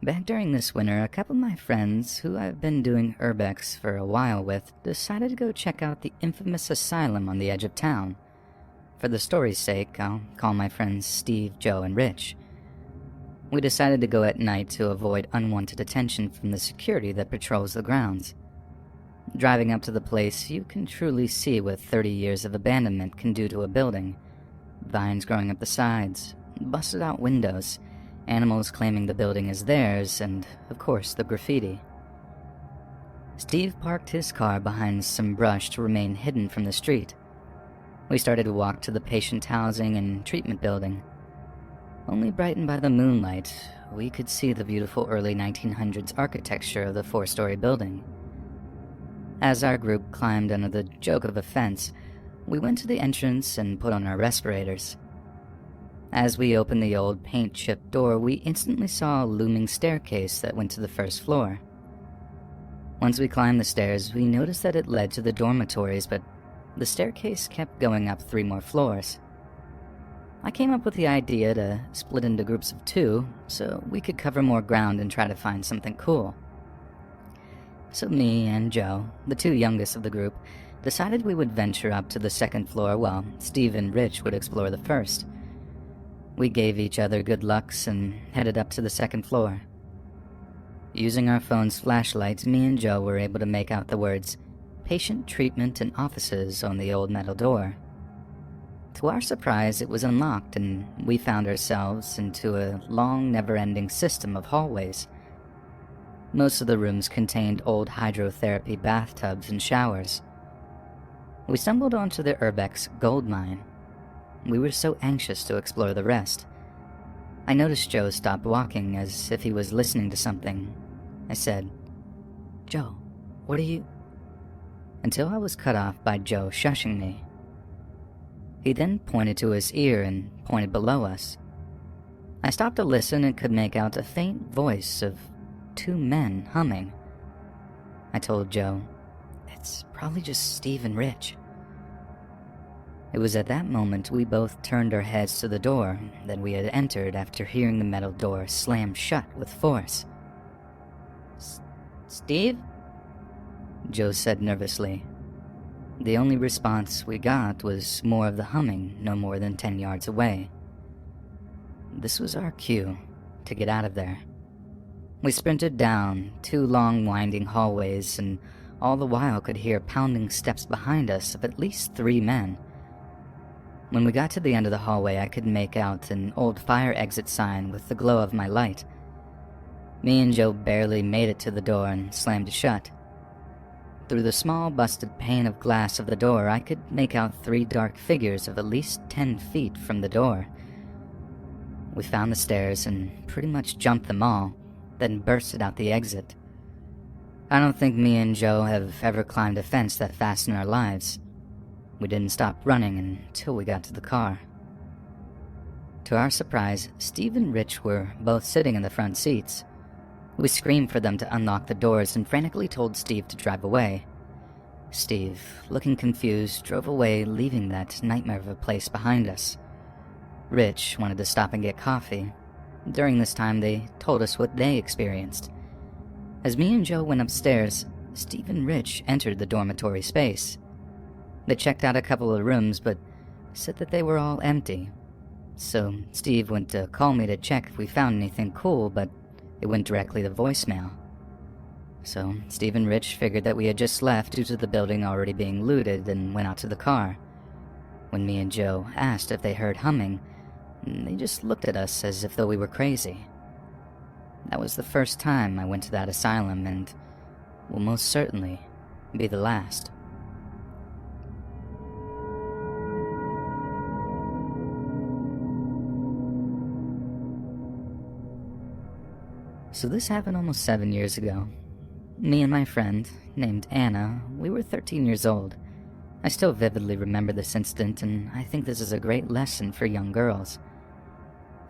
Back during this winter, a couple of my friends, who I've been doing urbex for a while with, decided to go check out the infamous asylum on the edge of town. For the story's sake, I'll call my friends Steve, Joe, and Rich. We decided to go at night to avoid unwanted attention from the security that patrols the grounds. Driving up to the place, you can truly see what 30 years of abandonment can do to a building. Vines growing up the sides, busted out windows, animals claiming the building is theirs, and, of course, the graffiti. Steve parked his car behind some brush to remain hidden from the street. We started to walk to the patient housing and treatment building. Only brightened by the moonlight, we could see the beautiful early 1900s architecture of the 4-story building. As our group climbed under the joke of a fence, we went to the entrance and put on our respirators. As we opened the old paint-chipped door, we instantly saw a looming staircase that went to the first floor. Once we climbed the stairs, we noticed that it led to the dormitories, but the staircase kept going up 3 more floors. I came up with the idea to split into groups of 2, so we could cover more ground and try to find something cool. So me and Joe, the 2 youngest of the group, decided we would venture up to the 2nd floor while Steve and Rich would explore the 1st. We gave each other good lucks and headed up to the 2nd floor. Using our phone's flashlights, me and Joe were able to make out the words, "Patient Treatment and Offices" on the old metal door. To our surprise, it was unlocked, and we found ourselves into a long, never-ending system of hallways. Most of the rooms contained old hydrotherapy bathtubs and showers. We stumbled onto the Urbex gold mine. We were so anxious to explore the rest. I noticed Joe stopped walking as if he was listening to something. I said, "Joe, what are you—" until I was cut off by Joe shushing me. He then pointed to his ear and pointed below us. I stopped to listen and could make out a faint voice of 2 men humming. I told Joe, "It's probably just Steve and Rich." It was at that moment we both turned our heads to the door that we had entered after hearing the metal door slam shut with force. "Steve?" Joe said nervously. The only response we got was more of the humming no more than 10 yards away. This was our cue to get out of there. We sprinted down 2 long winding hallways and all the while could hear pounding steps behind us of at least 3 men. When we got to the end of the hallway, I could make out an old fire exit sign with the glow of my light. Me and Joe barely made it to the door and slammed it shut. Through the small busted pane of glass of the door, I could make out 3 dark figures of at least 10 feet from the door. We found the stairs and pretty much jumped them all, then bursted out the exit. I don't think me and Joe have ever climbed a fence that fast in our lives. We didn't stop running until we got to the car. To our surprise, Steve and Rich were both sitting in the front seats. We screamed for them to unlock the doors and frantically told Steve to drive away. Steve, looking confused, drove away, leaving that nightmare of a place behind us. Rich wanted to stop and get coffee. During this time, they told us what they experienced. As me and Joe went upstairs, Steve and Rich entered the dormitory space. They checked out a couple of rooms, but said that they were all empty. So Steve went to call me to check if we found anything cool, but it went directly to voicemail. So Steve and Rich figured that we had just left due to the building already being looted and went out to the car. When me and Joe asked if they heard humming, they just looked at us as if though we were crazy. That was the first time I went to that asylum and will most certainly be the last. So this happened almost 7 years ago. Me and my friend, named Anna, we were 13 years old. I still vividly remember this incident, and I think this is a great lesson for young girls.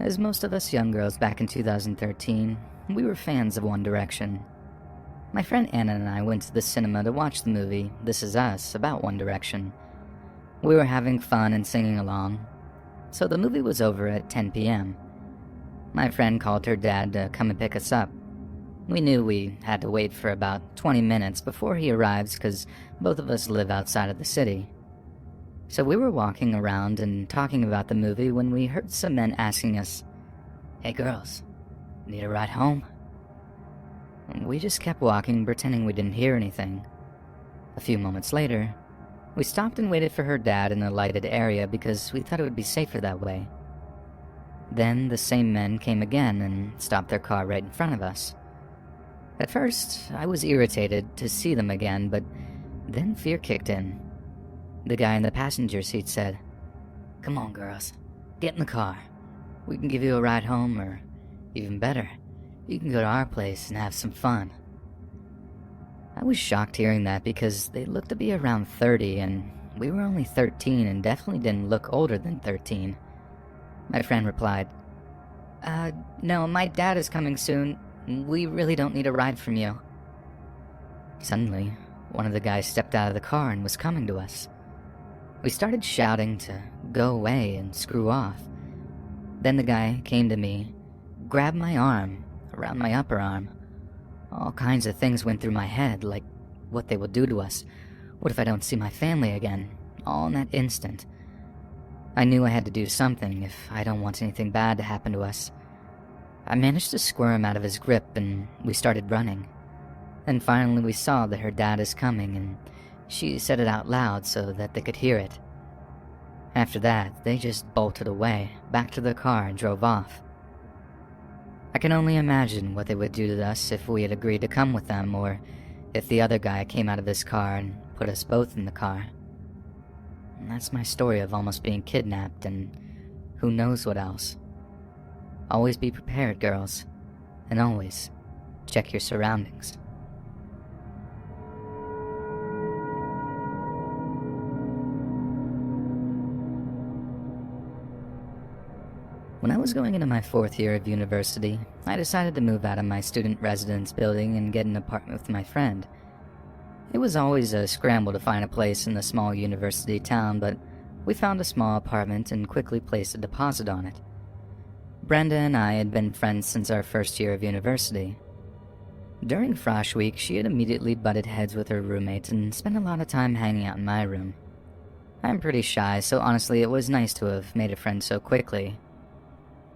As most of us young girls back in 2013, we were fans of One Direction. My friend Anna and I went to the cinema to watch the movie This Is Us about One Direction. We were having fun and singing along. So the movie was over at 10 p.m. My friend called her dad to come and pick us up, We knew we had to wait for about 20 minutes before he arrives because both of us live outside of the city. So we were walking around and talking about the movie when we heard some men asking us, "Hey girls, need a ride home?" We just kept walking, pretending we didn't hear anything. A few moments later, we stopped and waited for her dad in a lighted area because we thought it would be safer that way. Then the same men came again and stopped their car right in front of us. At first, I was irritated to see them again, but then fear kicked in. The guy in the passenger seat said, "Come on, girls, get in the car. We can give you a ride home, or even better, you can go to our place and have some fun." I was shocked hearing that because they looked to be around 30 and we were only 13 and definitely didn't look older than 13. My friend replied, "No, my dad is coming soon. We really don't need a ride from you." Suddenly, one of the guys stepped out of the car and was coming to us. We started shouting to go away and screw off. Then the guy came to me, grabbed my arm, around my upper arm. All kinds of things went through my head, like what they will do to us. What if I don't see my family again? All in that instant. I knew I had to do something if I don't want anything bad to happen to us. I managed to squirm out of his grip and we started running. And finally we saw that her dad is coming and she said it out loud so that they could hear it. After that, they just bolted away, back to their car and drove off. I can only imagine what they would do to us if we had agreed to come with them, or if the other guy came out of his car and put us both in the car. And that's my story of almost being kidnapped and who knows what else. Always be prepared, girls, and always check your surroundings. When I was going into my 4th year of university, I decided to move out of my student residence building and get an apartment with my friend. It was always a scramble to find a place in the small university town, but we found a small apartment and quickly placed a deposit on it. Brenda and I had been friends since our 1st year of university. During Frosh Week, she had immediately butted heads with her roommate and spent a lot of time hanging out in my room. I'm pretty shy, so honestly it was nice to have made a friend so quickly.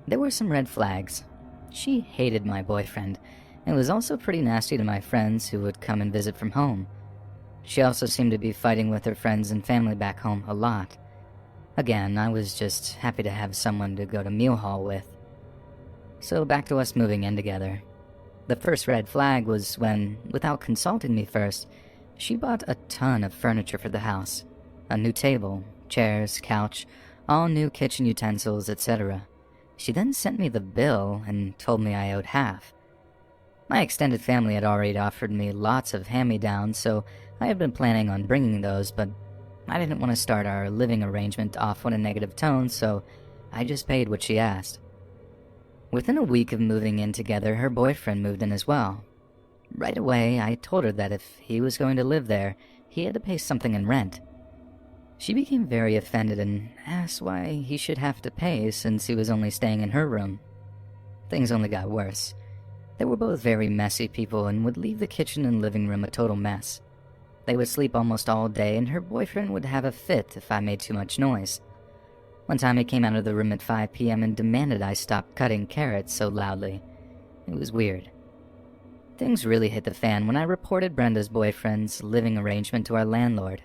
There were some red flags. She hated my boyfriend, and was also pretty nasty to my friends who would come and visit from home. She also seemed to be fighting with her friends and family back home a lot. Again, I was just happy to have someone to go to meal hall with. So back to us moving in together. The first red flag was when, without consulting me first, she bought a ton of furniture for the house. A new table, chairs, couch, all new kitchen utensils, etc. She then sent me the bill and told me I owed half. My extended family had already offered me lots of hand-me-downs, so I had been planning on bringing those, but I didn't want to start our living arrangement off on a negative tone, so I just paid what she asked. Within a week of moving in together, her boyfriend moved in as well. Right away, I told her that if he was going to live there, he had to pay something in rent. She became very offended and asked why he should have to pay since he was only staying in her room. Things only got worse. They were both very messy people and would leave the kitchen and living room a total mess. They would sleep almost all day and her boyfriend would have a fit if I made too much noise. One time he came out of the room at 5 p.m. and demanded I stop cutting carrots so loudly. It was weird. Things really hit the fan when I reported Brenda's boyfriend's living arrangement to our landlord.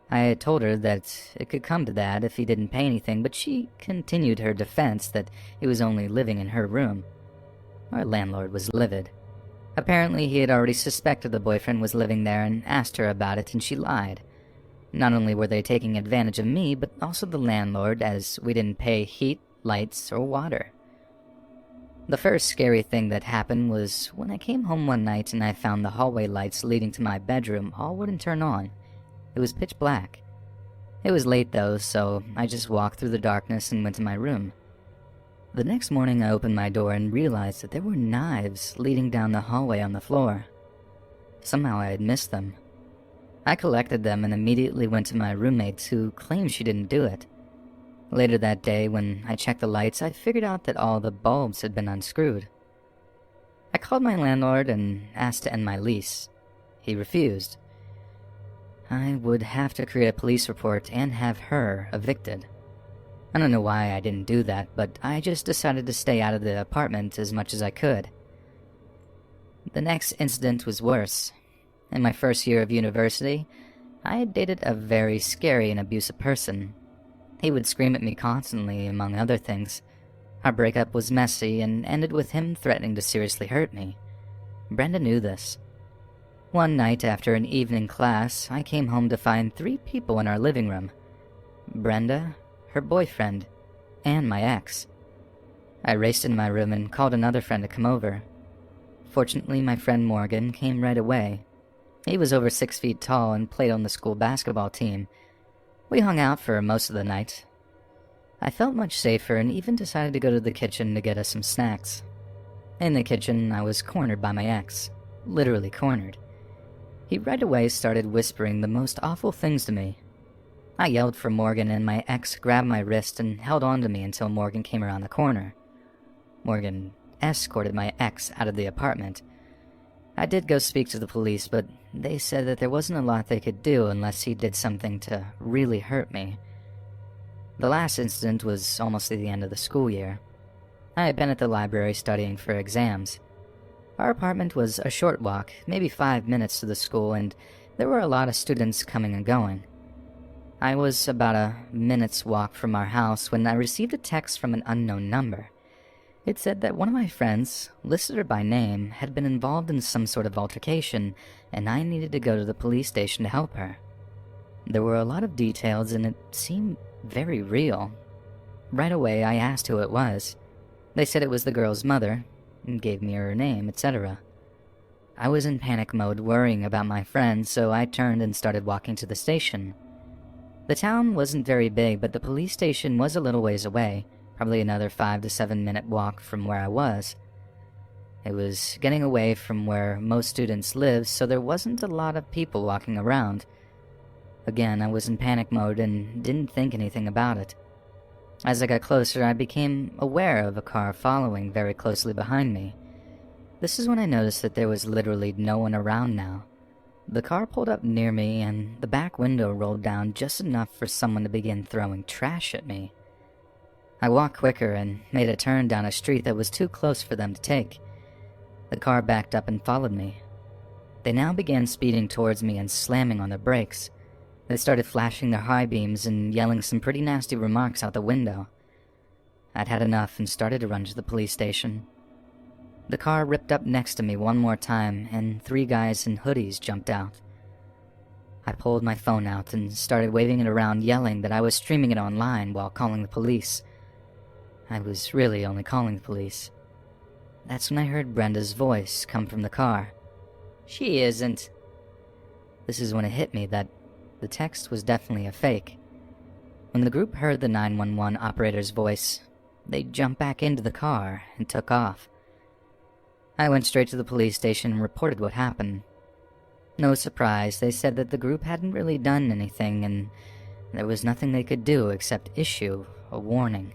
I had told her that it could come to that if he didn't pay anything, but she continued her defense that he was only living in her room. Our landlord was livid. Apparently he had already suspected the boyfriend was living there and asked her about it, and she lied. Not only were they taking advantage of me, but also the landlord, as we didn't pay heat, lights, or water. The first scary thing that happened was when I came home one night and I found the hallway lights leading to my bedroom all wouldn't turn on. It was pitch black. It was late though, so I just walked through the darkness and went to my room. The next morning I opened my door and realized that there were knives leading down the hallway on the floor. Somehow I had missed them. I collected them and immediately went to my roommates, who claimed she didn't do it. Later that day, when I checked the lights, I figured out that all the bulbs had been unscrewed. I called my landlord and asked to end my lease. He refused. I would have to create a police report and have her evicted. I don't know why I didn't do that, but I just decided to stay out of the apartment as much as I could. The next incident was worse. In my first year of university, I had dated a very scary and abusive person. He would scream at me constantly, among other things. Our breakup was messy and ended with him threatening to seriously hurt me. Brenda knew this. One night after an evening class, I came home to find 3 people in our living room. Brenda, her boyfriend, and my ex. I raced into my room and called another friend to come over. Fortunately, my friend Morgan came right away. He was over 6 feet tall and played on the school basketball team. We hung out for most of the night. I felt much safer and even decided to go to the kitchen to get us some snacks. In the kitchen, I was cornered by my ex. Literally cornered. He right away started whispering the most awful things to me. I yelled for Morgan and my ex grabbed my wrist and held on to me until Morgan came around the corner. Morgan escorted my ex out of the apartment. I did go speak to the police, but they said that there wasn't a lot they could do unless he did something to really hurt me. The last incident was almost at the end of the school year. I had been at the library studying for exams. Our apartment was a short walk, maybe 5 minutes to the school, and there were a lot of students coming and going. I was about a minute's walk from our house when I received a text from an unknown number. It said that one of my friends, listed her by name, had been involved in some sort of altercation, and I needed to go to the police station to help her. There were a lot of details, and it seemed very real. Right away, I asked who it was. They said it was the girl's mother, and gave me her name, etc. I was in panic mode, worrying about my friend, so I turned and started walking to the station. The town wasn't very big, but the police station was a little ways away, probably another 5 to 7 minute walk from where I was. It was getting away from where most students live, so there wasn't a lot of people walking around. Again, I was in panic mode and didn't think anything about it. As I got closer, I became aware of a car following very closely behind me. This is when I noticed that there was literally no one around now. The car pulled up near me and the back window rolled down just enough for someone to begin throwing trash at me. I walked quicker and made a turn down a street that was too close for them to take. The car backed up and followed me. They now began speeding towards me and slamming on their brakes. They started flashing their high beams and yelling some pretty nasty remarks out the window. I'd had enough and started to run to the police station. The car ripped up next to me one more time and 3 guys in hoodies jumped out. I pulled my phone out and started waving it around, yelling that I was streaming it online while calling the police. I was really only calling the police. That's when I heard Brenda's voice come from the car. "She isn't." This is when it hit me that the text was definitely a fake. When the group heard the 911 operator's voice, they jumped back into the car and took off. I went straight to the police station and reported what happened. No surprise, they said that the group hadn't really done anything and there was nothing they could do except issue a warning.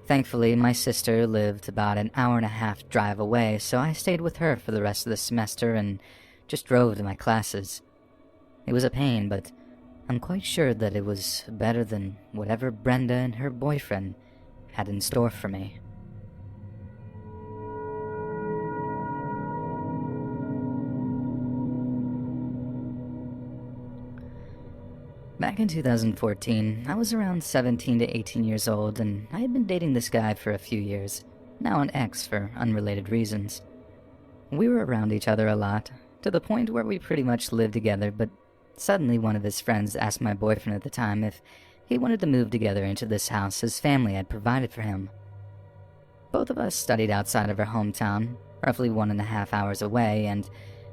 Thankfully, my sister lived about an hour-and-a-half drive away, so I stayed with her for the rest of the semester and just drove to my classes. It was a pain, but I'm quite sure that it was better than whatever Brenda and her boyfriend had in store for me. Back in 2014, I was around 17 to 18 years old, and I had been dating this guy for a few years, now an ex for unrelated reasons. We were around each other a lot, to the point where we pretty much lived together, but suddenly one of his friends asked my boyfriend at the time if he wanted to move together into this house his family had provided for him. Both of us studied outside of our hometown, roughly 1.5 hours away, and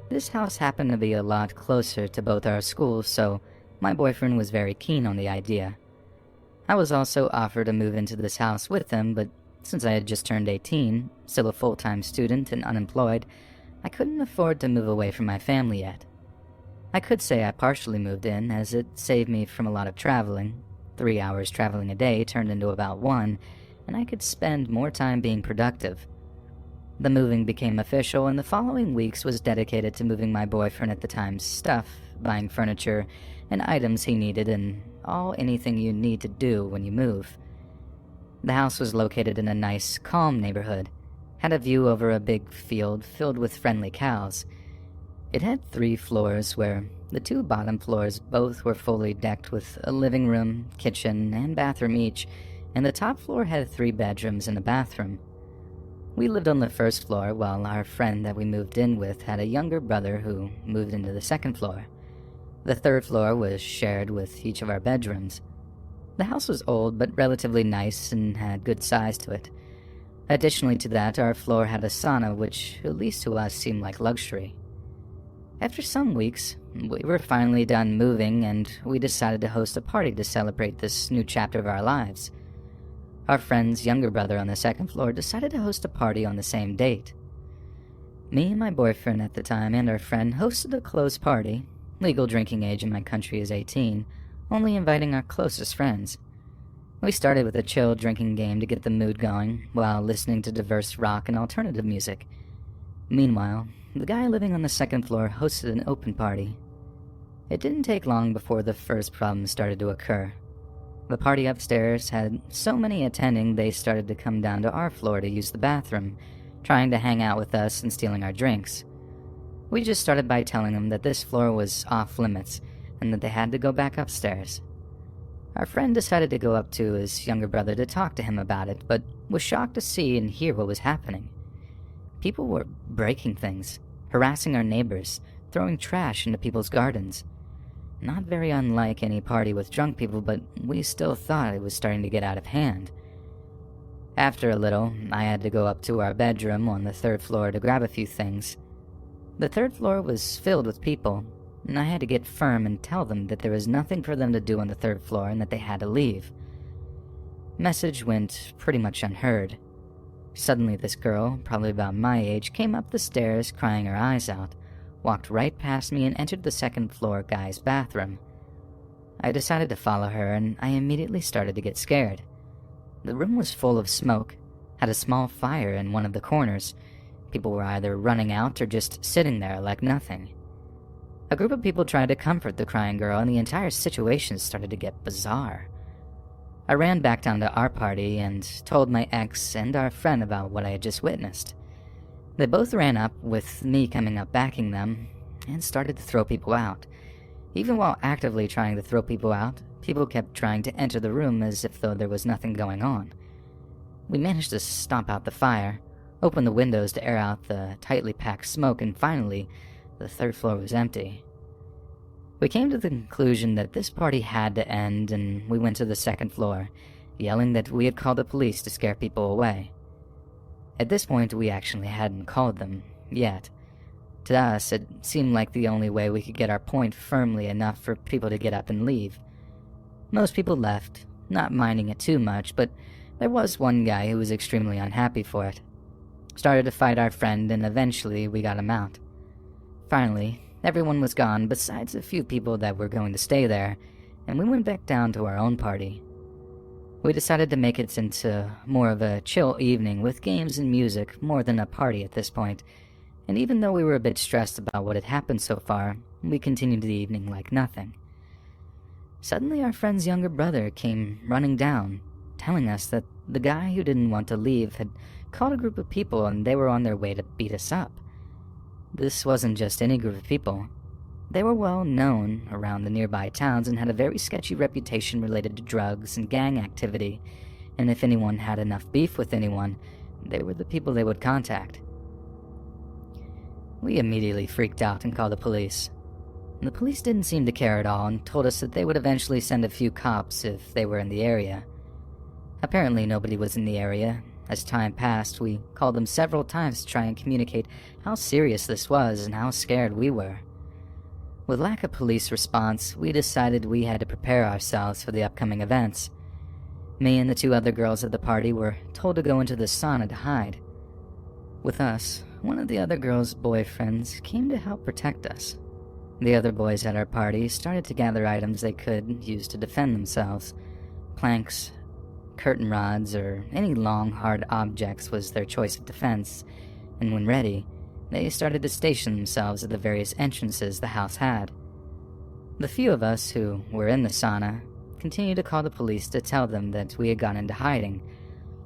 this house happened to be a lot closer to both our schools, so my boyfriend was very keen on the idea. I was also offered to move into this house with him, but since I had just turned 18, still a full-time student and unemployed, I couldn't afford to move away from my family yet. I could say I partially moved in, as it saved me from a lot of traveling. 3 hours traveling a day turned into about 1, and I could spend more time being productive. The moving became official, and the following weeks was dedicated to moving my boyfriend at the time's stuff, buying furniture and items he needed, and anything you need to do when you move. The house was located in a nice, calm neighborhood, had a view over a big field filled with friendly cows. It had 3 floors where the 2 bottom floors both were fully decked with a living room, kitchen, and bathroom each, and the top floor had 3 bedrooms and a bathroom. We lived on the first floor, while our friend that we moved in with had a younger brother who moved into the second floor. The third floor was shared with each of our bedrooms. The house was old but relatively nice and had good size to it. Additionally to that, our floor had a sauna, which, at least to us, seemed like luxury. After some weeks, we were finally done moving, and we decided to host a party to celebrate this new chapter of our lives. Our friend's younger brother on the second floor decided to host a party on the same date. Me and my boyfriend at the time and our friend hosted a closed party. Legal drinking age in my country is 18, only inviting our closest friends. We started with a chill drinking game to get the mood going, while listening to diverse rock and alternative music. Meanwhile, the guy living on the second floor hosted an open party. It didn't take long before the first problem started to occur. The party upstairs had so many attending they started to come down to our floor to use the bathroom, trying to hang out with us and stealing our drinks. We just started by telling them that this floor was off limits and that they had to go back upstairs. Our friend decided to go up to his younger brother to talk to him about it, but was shocked to see and hear what was happening. People were breaking things, harassing our neighbors, throwing trash into people's gardens. Not very unlike any party with drunk people, but we still thought it was starting to get out of hand. After a little, I had to go up to our bedroom on the third floor to grab a few things. The third floor was filled with people, and I had to get firm and tell them that there was nothing for them to do on the third floor and that they had to leave. Message went pretty much unheard. Suddenly this girl, probably about my age, came up the stairs crying her eyes out, walked right past me and entered the second floor guy's bathroom. I decided to follow her, and I immediately started to get scared. The room was full of smoke, had a small fire in one of the corners. People were either running out or just sitting there like nothing. A group of people tried to comfort the crying girl, and the entire situation started to get bizarre. I ran back down to our party and told my ex and our friend about what I had just witnessed. They both ran up, with me coming up backing them, and started to throw people out. Even while actively trying to throw people out, people kept trying to enter the room as if though there was nothing going on. We managed to stomp out the fire, open the windows to air out the tightly packed smoke, and finally, the third floor was empty. We came to the conclusion that this party had to end, and we went to the second floor, yelling that we had called the police to scare people away. At this point, we actually hadn't called them yet. To us, it seemed like the only way we could get our point firmly enough for people to get up and leave. Most people left, not minding it too much, but there was one guy who was extremely unhappy for it. Started to fight our friend, and eventually we got him out. Finally, everyone was gone besides a few people that were going to stay there, and we went back down to our own party. We decided to make it into more of a chill evening with games and music more than a party at this point, and even though we were a bit stressed about what had happened so far, we continued the evening like nothing. Suddenly our friend's younger brother came running down, telling us that the guy who didn't want to leave had called a group of people and they were on their way to beat us up. This wasn't just any group of people. They were well known around the nearby towns and had a very sketchy reputation related to drugs and gang activity, and if anyone had enough beef with anyone, they were the people they would contact. We immediately freaked out and called the police. The police didn't seem to care at all and told us that they would eventually send a few cops if they were in the area. Apparently nobody was in the area. As time passed, we called them several times to try and communicate how serious this was and how scared we were. With lack of police response, we decided we had to prepare ourselves for the upcoming events. Me and the 2 other girls at the party were told to go into the sauna to hide. With us, one of the other girls' boyfriends came to help protect us. The other boys at our party started to gather items they could use to defend themselves. Planks, curtain rods, or any long, hard objects was their choice of defense, and when ready, they started to station themselves at the various entrances the house had. The few of us who were in the sauna continued to call the police to tell them that we had gone into hiding.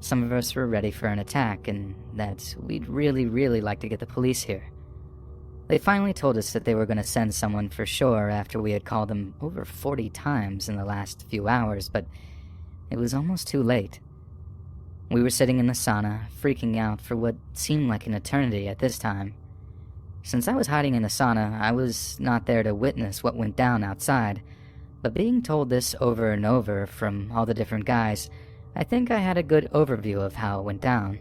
Some of us were ready for an attack and that we'd really like to get the police here. They finally told us that they were going to send someone for sure after we had called them over 40 times in the last few hours, but it was almost too late. We were sitting in the sauna, freaking out for what seemed like an eternity at this time. Since I was hiding in the sauna, I was not there to witness what went down outside, but being told this over and over from all the different guys, I think I had a good overview of how it went down.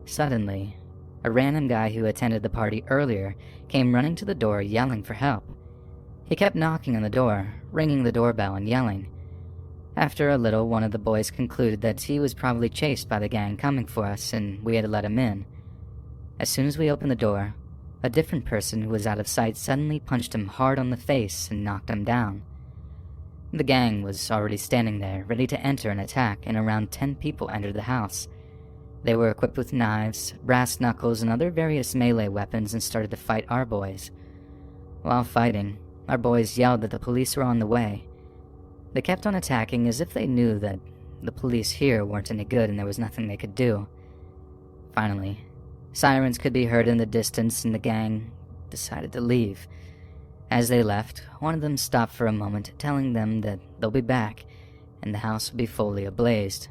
Suddenly, a random guy who attended the party earlier came running to the door yelling for help. He kept knocking on the door, ringing the doorbell and yelling. After a little, one of the boys concluded that he was probably chased by the gang coming for us and we had to let him in. As soon as we opened the door, a different person who was out of sight suddenly punched him hard on the face and knocked him down. The gang was already standing there, ready to enter an attack, and around 10 people entered the house. They were equipped with knives, brass knuckles, and other various melee weapons and started to fight our boys. While fighting, our boys yelled that the police were on the way. They kept on attacking as if they knew that the police here weren't any good and there was nothing they could do. Finally, sirens could be heard in the distance and the gang decided to leave. As they left, one of them stopped for a moment, telling them that they'll be back and the house will be fully ablaze.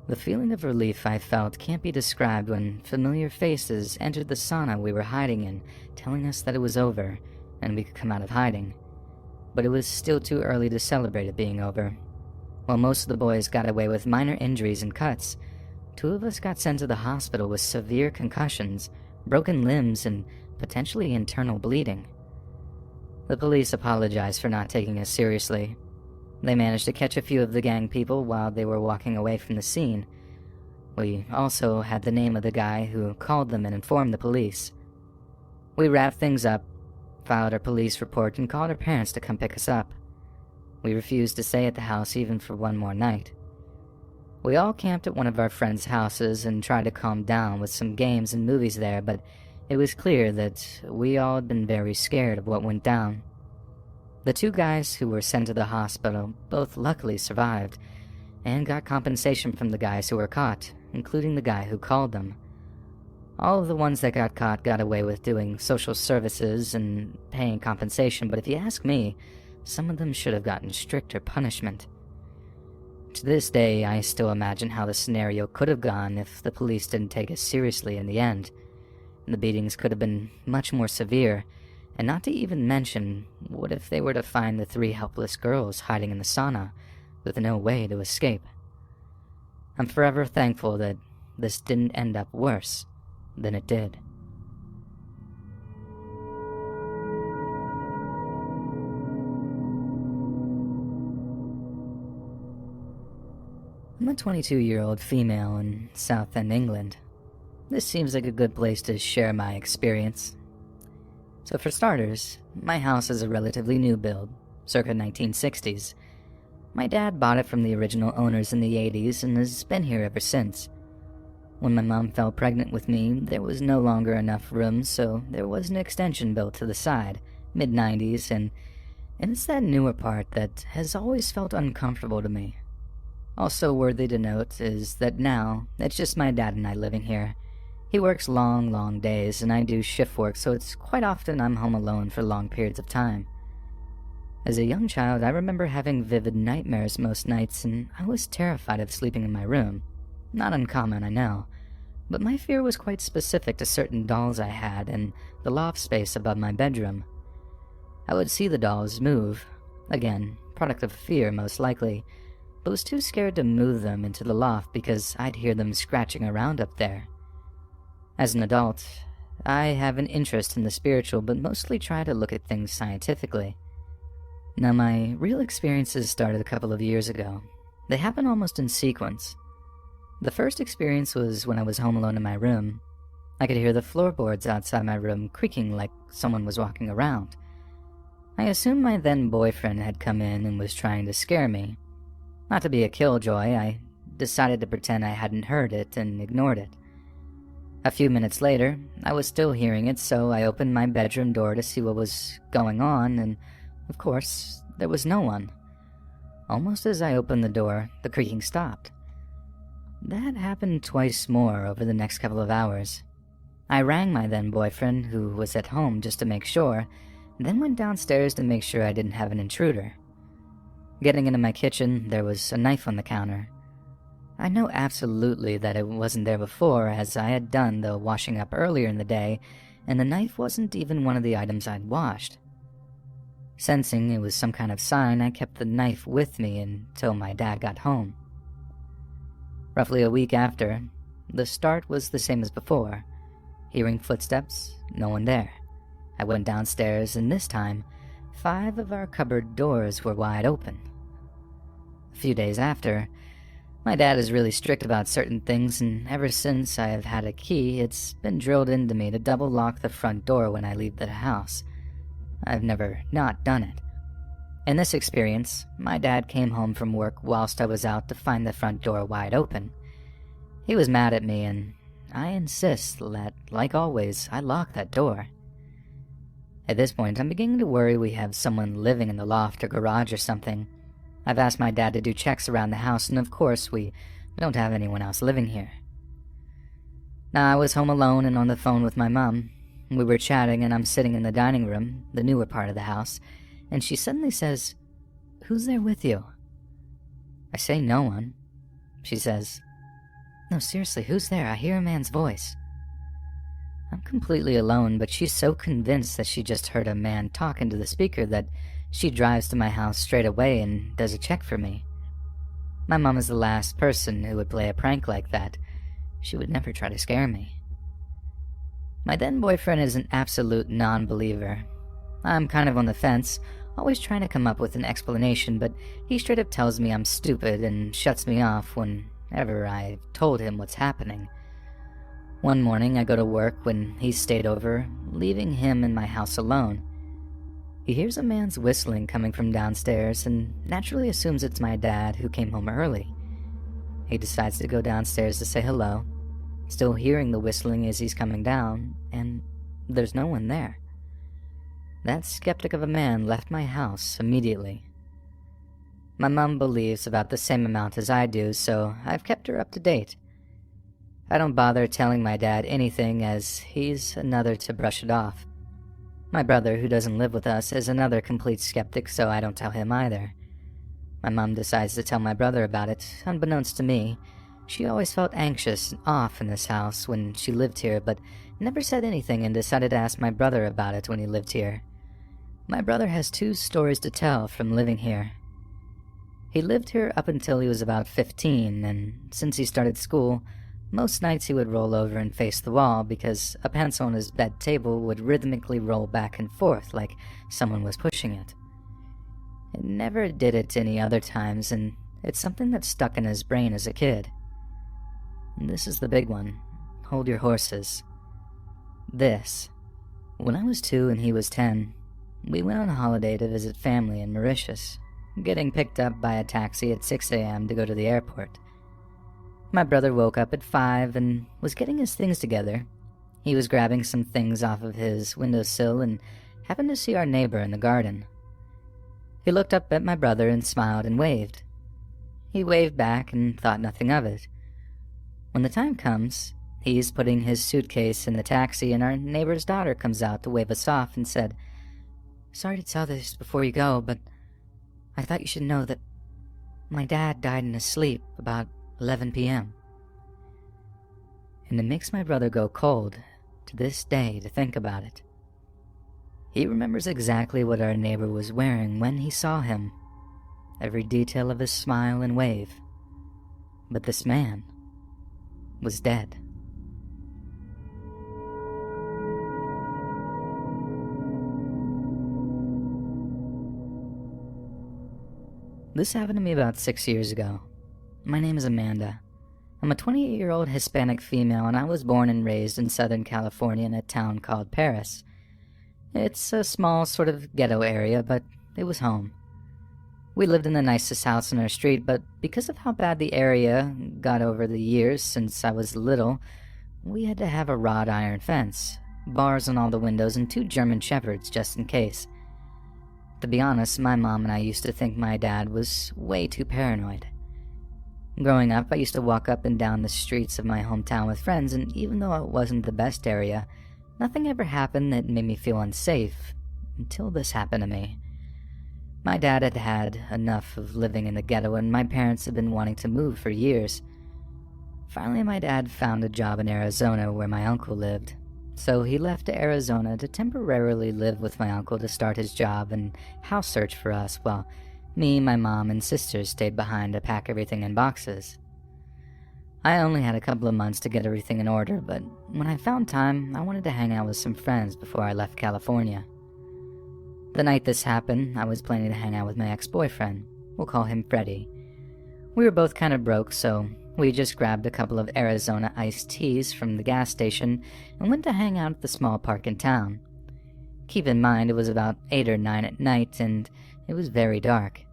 The feeling of relief I felt can't be described when familiar faces entered the sauna we were hiding in, telling us that it was over and we could come out of hiding. But it was still too early to celebrate it being over. While most of the boys got away with minor injuries and cuts, 2 of us got sent to the hospital with severe concussions, broken limbs, and potentially internal bleeding. The police apologized for not taking us seriously. They managed to catch a few of the gang people while they were walking away from the scene. We also had the name of the guy who called them and informed the police. We wrapped things up, filed our police report, and called our parents to come pick us up. We refused to stay at the house even for one more night. We all camped at one of our friends' houses and tried to calm down with some games and movies there, but it was clear that we all had been very scared of what went down. The 2 guys who were sent to the hospital both luckily survived, and got compensation from the guys who were caught, including the guy who called them. All of the ones that got caught got away with doing social services and paying compensation, but if you ask me, some of them should have gotten stricter punishment. To this day, I still imagine how the scenario could have gone if the police didn't take us seriously in the end. The beatings could have been much more severe, and not to even mention, what if they were to find the 3 helpless girls hiding in the sauna with no way to escape? I'm forever thankful that this didn't end up worse than it did. I'm a 22-year-old female in South End, England. This seems like a good place to share my experience. So for starters, my house is a relatively new build, circa 1960s. My dad bought it from the original owners in the 80s and has been here ever since. When my mom fell pregnant with me, there was no longer enough room, so there was an extension built to the side, mid-90s, and it's that newer part that has always felt uncomfortable to me. Also worthy to note is that now, it's just my dad and I living here. He works long days, and I do shift work, so it's quite often I'm home alone for long periods of time. As a young child, I remember having vivid nightmares most nights, and I was terrified of sleeping in my room. Not uncommon, I know, but my fear was quite specific to certain dolls I had in the loft space above my bedroom. I would see the dolls move, again, product of fear most likely, but was too scared to move them into the loft because I'd hear them scratching around up there. As an adult, I have an interest in the spiritual, but mostly try to look at things scientifically. Now, my real experiences started a couple of years ago. They happen almost in sequence. The first experience was when I was home alone in my room. I could hear the floorboards outside my room creaking like someone was walking around. I assumed my then boyfriend had come in and was trying to scare me. Not to be a killjoy, I decided to pretend I hadn't heard it and ignored it. A few minutes later, I was still hearing it, so I opened my bedroom door to see what was going on, and of course, there was no one. Almost as I opened the door, the creaking stopped. That happened twice more over the next couple of hours. I rang my then boyfriend, who was at home, just to make sure, then went downstairs to make sure I didn't have an intruder. Getting into my kitchen, there was a knife on the counter. I know absolutely that it wasn't there before, as I had done the washing up earlier in the day, and the knife wasn't even one of the items I'd washed. Sensing it was some kind of sign, I kept the knife with me until my dad got home. Roughly a week after, the start was the same as before. Hearing footsteps, no one there. I went downstairs, and this time, 5 of our cupboard doors were wide open. A few days after, my dad is really strict about certain things, and ever since I have had a key, it's been drilled into me to double lock the front door when I leave the house. I've never not done it. In this experience, my dad came home from work whilst I was out to find the front door wide open. He was mad at me, and I insist that, like always, I lock that door. At this point, I'm beginning to worry we have someone living in the loft or garage or something. I've asked my dad to do checks around the house, and of course, we don't have anyone else living here. Now, I was home alone and on the phone with my mom. We were chatting, and I'm sitting in the dining room, the newer part of the house, and she suddenly says, "Who's there with you?" I say, "No one." She says, "No, seriously, who's there? I hear a man's voice." I'm completely alone, but she's so convinced that she just heard a man talk into the speaker that she drives to my house straight away and does a check for me. My mom is the last person who would play a prank like that. She would never try to scare me. My then boyfriend is an absolute non-believer. I'm kind of on the fence, always trying to come up with an explanation, but he straight up tells me I'm stupid and shuts me off whenever I've told him what's happening. One morning I go to work when he's stayed over, leaving him in my house alone. He hears a man's whistling coming from downstairs and naturally assumes it's my dad who came home early. He decides to go downstairs to say hello, still hearing the whistling as he's coming down, and there's no one there. That skeptic of a man left my house immediately. My mom believes about the same amount as I do, so I've kept her up to date. I don't bother telling my dad anything as he's another to brush it off. My brother, who doesn't live with us, is another complete skeptic, so I don't tell him either. My mom decides to tell my brother about it, unbeknownst to me. She always felt anxious and off in this house when she lived here, but never said anything and decided to ask my brother about it when he lived here. My brother has 2 stories to tell from living here. He lived here up until he was about 15, and since he started school, most nights he would roll over and face the wall because a pencil on his bed table would rhythmically roll back and forth like someone was pushing it. It never did it any other times, and it's something that stuck in his brain as a kid. And this is the big one. Hold your horses. This. When I was 2 and he was 10, we went on a holiday to visit family in Mauritius, getting picked up by a taxi at 6 a.m. to go to the airport. My brother woke up at 5 and was getting his things together. He was grabbing some things off of his windowsill and happened to see our neighbor in the garden. He looked up at my brother and smiled and waved. He waved back and thought nothing of it. When the time comes, he's putting his suitcase in the taxi and our neighbor's daughter comes out to wave us off and said, "Sorry to tell this before you go, but I thought you should know that my dad died in his sleep about 11 p.m. And it makes my brother go cold to this day to think about it. He remembers exactly what our neighbor was wearing when he saw him, every detail of his smile and wave. But this man was dead. This happened to me about 6 years ago. My name is Amanda. I'm a 28-year-old Hispanic female, and I was born and raised in Southern California in a town called Paris. It's a small sort of ghetto area, but it was home. We lived in the nicest house on our street, but because of how bad the area got over the years since I was little, we had to have a wrought iron fence, bars on all the windows, and 2 German shepherds just in case. To be honest, my mom and I used to think my dad was way too paranoid. Growing up, I used to walk up and down the streets of my hometown with friends, and even though it wasn't the best area, nothing ever happened that made me feel unsafe, until this happened to me. My dad had had enough of living in the ghetto, and my parents had been wanting to move for years. Finally, my dad found a job in Arizona where my uncle lived, so he left to Arizona to temporarily live with my uncle to start his job and house search for us, while me, my mom, and sisters stayed behind to pack everything in boxes. I only had a couple of months to get everything in order, but when I found time, I wanted to hang out with some friends before I left California. The night this happened, I was planning to hang out with my ex-boyfriend. We'll call him Freddie. We were both kind of broke, so we just grabbed a couple of Arizona iced teas from the gas station and went to hang out at the small park in town. Keep in mind, it was about 8 or 9 at night, and it was very dark.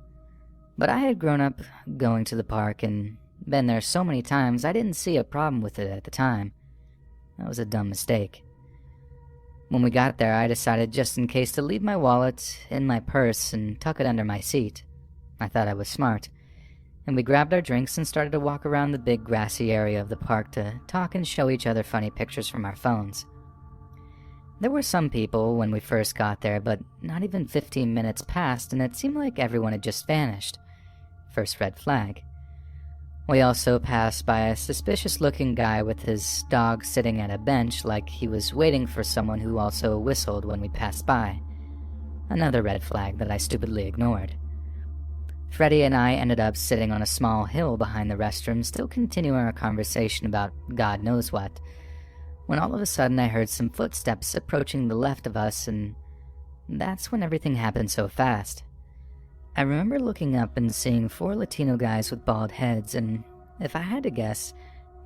But I had grown up going to the park and been there so many times, I didn't see a problem with it at the time. That was a dumb mistake. When we got there, I decided just in case to leave my wallet in my purse and tuck it under my seat. I thought I was smart. And we grabbed our drinks and started to walk around the big grassy area of the park to talk and show each other funny pictures from our phones. There were some people when we first got there, but not even 15 minutes passed and it seemed like everyone had just vanished. First red flag. We also passed by a suspicious-looking guy with his dog sitting at a bench like he was waiting for someone who also whistled when we passed by. Another red flag that I stupidly ignored. Freddie and I ended up sitting on a small hill behind the restroom, still continuing our conversation about God knows what, when all of a sudden I heard some footsteps approaching the left of us, and that's when everything happened so fast. I remember looking up and seeing 4 Latino guys with bald heads, and if I had to guess,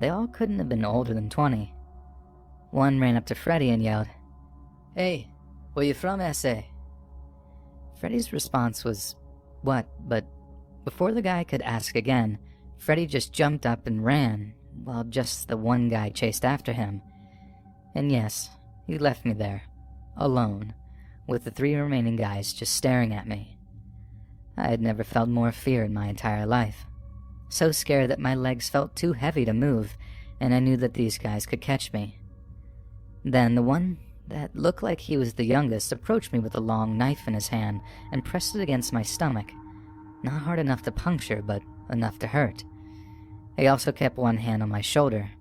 they all couldn't have been older than 20. One ran up to Freddie and yelled, "Hey, where you from, S.A.?" Freddie's response was, "What?" But before the guy could ask again, Freddie just jumped up and ran, while just the one guy chased after him. And yes, he left me there, alone, with the 3 remaining guys just staring at me. I had never felt more fear in my entire life. So scared that my legs felt too heavy to move, and I knew that these guys could catch me. Then the one that looked like he was the youngest approached me with a long knife in his hand and pressed it against my stomach. Not hard enough to puncture, but enough to hurt. He also kept one hand on my shoulder,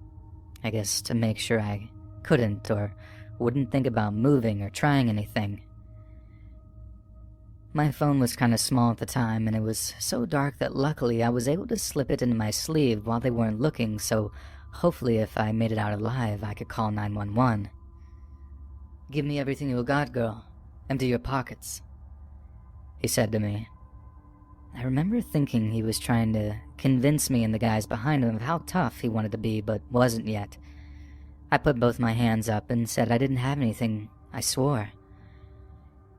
I guess to make sure I couldn't or wouldn't think about moving or trying anything. My phone was kind of small at the time, and it was so dark that luckily I was able to slip it into my sleeve while they weren't looking, so hopefully if I made it out alive, I could call 911. "Give me everything you got, girl. Empty your pockets," he said to me. I remember thinking he was trying to convince me and the guys behind him of how tough he wanted to be, but wasn't yet. I put both my hands up and said I didn't have anything, I swore.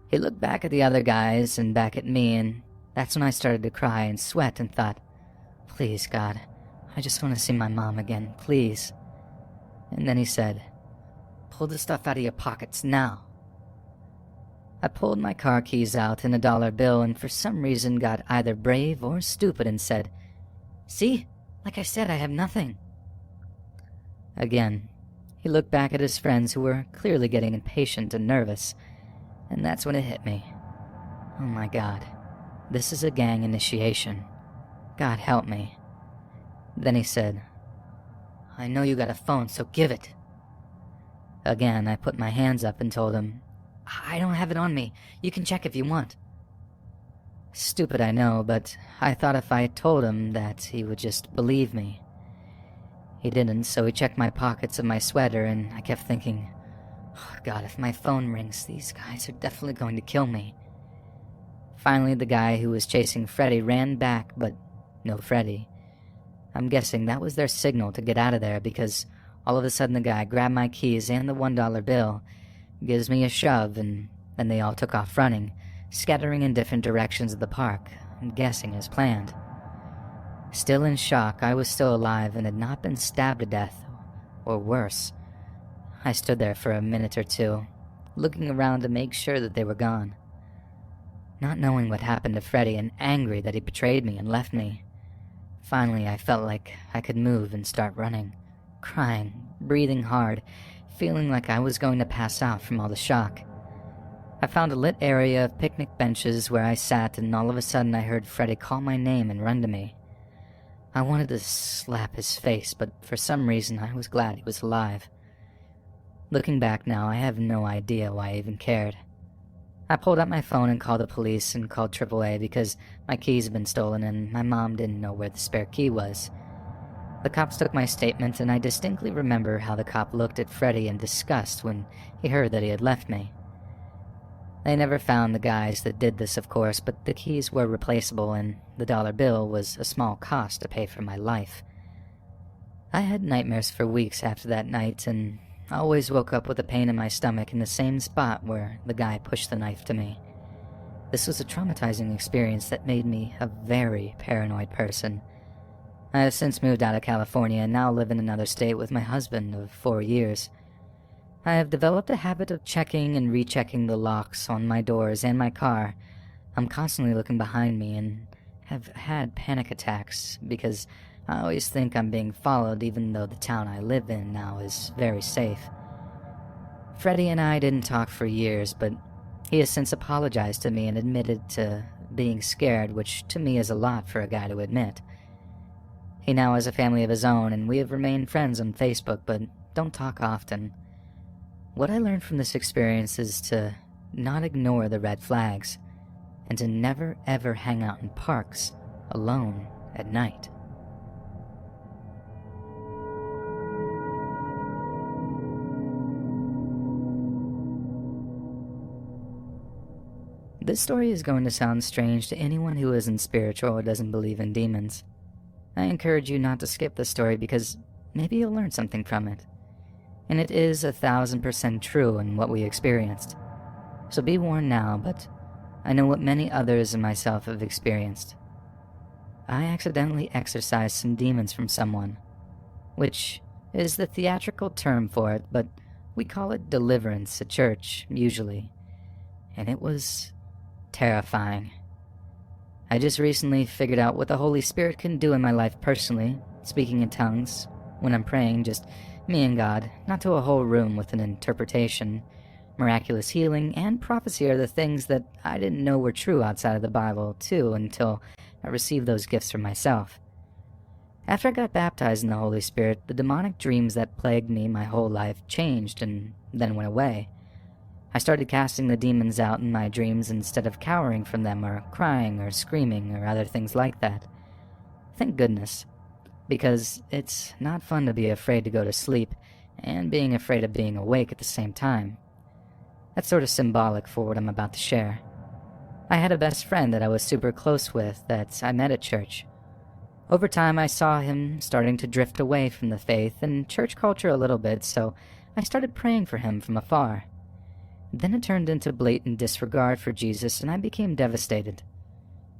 He looked back at the other guys and back at me, and that's when I started to cry and sweat and thought, "Please, God, I just want to see my mom again, please." And then he said, "Pull the stuff out of your pockets now." I pulled my car keys out and a dollar bill and for some reason got either brave or stupid and said, "See, like I said, I have nothing." Again, he looked back at his friends who were clearly getting impatient and nervous. And that's when it hit me. Oh my God, this is a gang initiation. God help me. Then he said, "I know you got a phone, so give it." Again, I put my hands up and told him, "I don't have it on me. You can check if you want." Stupid, I know, but I thought if I told him that he would just believe me. He didn't, so he checked my pockets of my sweater, and I kept thinking, "Oh God, if my phone rings, these guys are definitely going to kill me." Finally, the guy who was chasing Freddie ran back, but no Freddie. I'm guessing that was their signal to get out of there, because all of a sudden the guy grabbed my keys and the $1 bill, gives me a shove, and then they all took off running, scattering in different directions of the park, I'm guessing as planned. Still in shock, I was still alive and had not been stabbed to death, or worse. I stood there for a minute or two, looking around to make sure that they were gone. Not knowing what happened to Freddie and angry that he betrayed me and left me. Finally, I felt like I could move and start running, crying, breathing hard, feeling like I was going to pass out from all the shock. I found a lit area of picnic benches where I sat, and all of a sudden I heard Freddie call my name and run to me. I wanted to slap his face, but for some reason I was glad he was alive. Looking back now, I have no idea why I even cared. I pulled out my phone and called the police and called AAA because my keys had been stolen and my mom didn't know where the spare key was. The cops took my statement, and I distinctly remember how the cop looked at Freddie in disgust when he heard that he had left me. They never found the guys that did this, of course, but the keys were replaceable and the dollar bill was a small cost to pay for my life. I had nightmares for weeks after that night, and I always woke up with a pain in my stomach in the same spot where the guy pushed the knife to me. This was a traumatizing experience that made me a very paranoid person. I have since moved out of California and now live in another state with my husband of 4 years. I have developed a habit of checking and rechecking the locks on my doors and my car. I'm constantly looking behind me and have had panic attacks because I always think I'm being followed, even though the town I live in now is very safe. Freddie and I didn't talk for years, but he has since apologized to me and admitted to being scared, which to me is a lot for a guy to admit. He now has a family of his own, and we have remained friends on Facebook, but don't talk often. What I learned from this experience is to not ignore the red flags, and to never ever hang out in parks alone at night. This story is going to sound strange to anyone who isn't spiritual or doesn't believe in demons. I encourage you not to skip the story because maybe you'll learn something from it. And it is 1,000% true in what we experienced. So be warned now, but I know what many others and myself have experienced. I accidentally exorcised some demons from someone, which is the theatrical term for it, but we call it deliverance at church, usually. And it was terrifying. I just recently figured out what the Holy Spirit can do in my life personally, speaking in tongues, when I'm praying, just me and God, not to a whole room with an interpretation. Miraculous healing and prophecy are the things that I didn't know were true outside of the Bible, too, until I received those gifts for myself. After I got baptized in the Holy Spirit, the demonic dreams that plagued me my whole life changed and then went away. I started casting the demons out in my dreams instead of cowering from them or crying or screaming or other things like that. Thank goodness, because it's not fun to be afraid to go to sleep and being afraid of being awake at the same time. That's sort of symbolic for what I'm about to share. I had a best friend that I was super close with that I met at church. Over time, I saw him starting to drift away from the faith and church culture a little bit, so I started praying for him from afar. Then it turned into blatant disregard for Jesus, and I became devastated.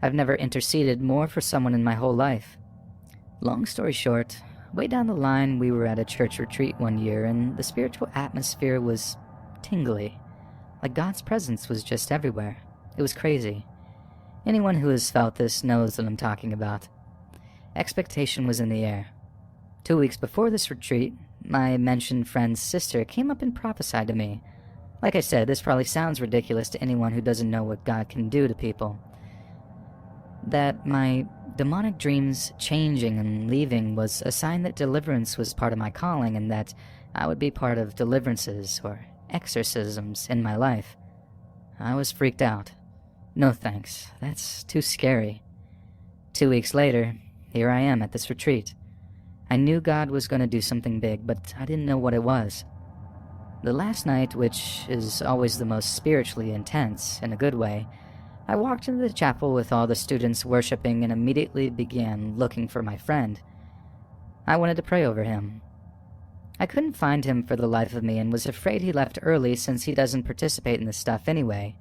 I've never interceded more for someone in my whole life. Long story short, way down the line we were at a church retreat one year, and the spiritual atmosphere was tingly. Like God's presence was just everywhere. It was crazy. Anyone who has felt this knows what I'm talking about. Expectation was in the air. 2 weeks before this retreat, my mentioned friend's sister came up and prophesied to me. Like I said, this probably sounds ridiculous to anyone who doesn't know what God can do to people. That my demonic dreams changing and leaving was a sign that deliverance was part of my calling and that I would be part of deliverances or exorcisms in my life. I was freaked out. No thanks, that's too scary. 2 weeks later, here I am at this retreat. I knew God was going to do something big, but I didn't know what it was. The last night, which is always the most spiritually intense, in a good way, I walked into the chapel with all the students worshiping and immediately began looking for my friend. I wanted to pray over him. I couldn't find him for the life of me and was afraid he left early since he doesn't participate in this stuff anyway.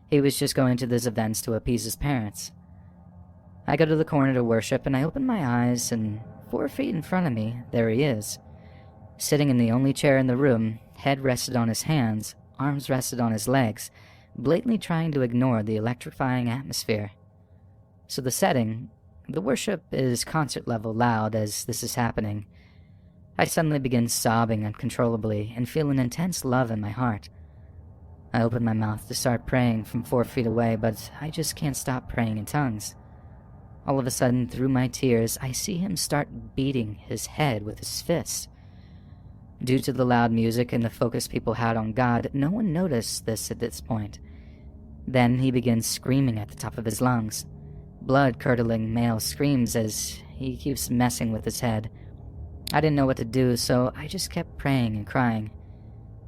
He was just going to these events to appease his parents. I go to the corner to worship and I open my eyes and 4 feet in front of me, there he is. Sitting in the only chair in the room, head rested on his hands, arms rested on his legs, blatantly trying to ignore the electrifying atmosphere. So the setting, the worship is concert level loud as this is happening. I suddenly begin sobbing uncontrollably and feel an intense love in my heart. I open my mouth to start praying from 4 feet away, but I just can't stop praying in tongues. All of a sudden, through my tears, I see him start beating his head with his fist. Due to the loud music and the focus people had on God, no one noticed this at this point. Then he begins screaming at the top of his lungs. Blood-curdling male screams as he keeps messing with his head. I didn't know what to do, so I just kept praying and crying.